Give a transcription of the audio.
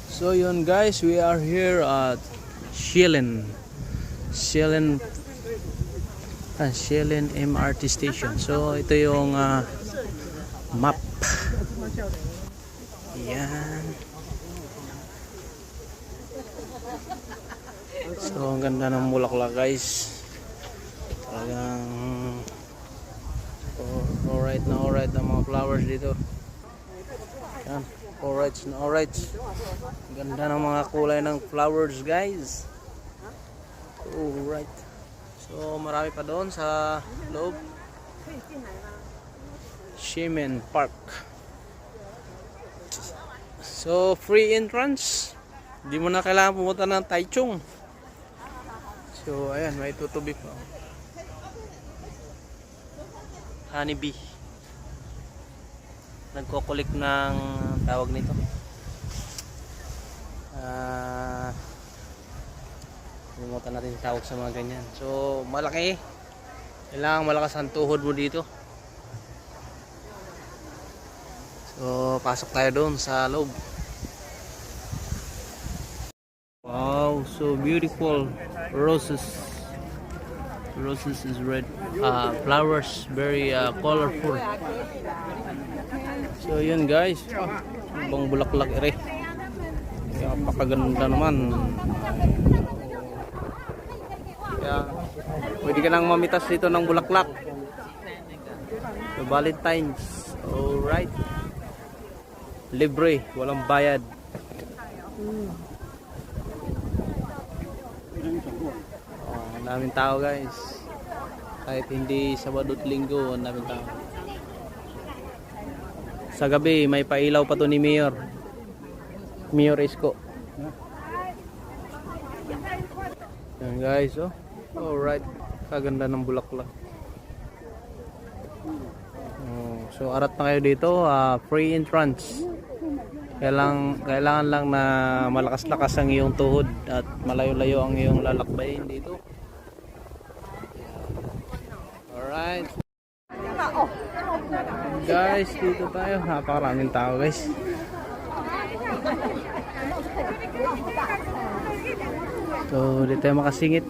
So yun guys, we are here at Shilin MRT station. So ito yung map. Yan. So ang ganda ng bulaklak guys. Talagang alright na mga flowers dito. Yan. Alright. Ganda ng mga kulay ng flowers guys. Alright. So marami pa doon sa loob. Shimen Park. So free entrance. Hindi mo na kailangan pumunta ng Taichung. So ayan, may tutubi pa. Honeybee. Nagko-collect ng tawag nito. Limutan natin yung tawag sa mga ganyan. So malaki. Kailangan malakas ang tuhod mo dito. So pasok tayo doon sa loob. Wow, so beautiful. Roses is red. Flowers very colorful. So yun guys, ibang bulaklak ere. Kaya pakaganda naman. Kaya pwede ka nang mamitas dito ng bulaklak. So Valentine's. Alright. Libre, walang bayad. Ang daming tao guys. Kahit hindi Sabado at Linggo, ang daming tao. Sa gabi may pailaw pa to ni Mayor Isko. Yan guys, oh. Alright. Kaganda ng bulaklak. So arat na kayo dito, free entrance. Kailangan lang na malakas-lakas ang iyong tuhod at malayo-layo ang iyong lalakbayin dito. Alright. Guys, dito tayo. Napakaraming tao guys. So, dito tayo makasingit.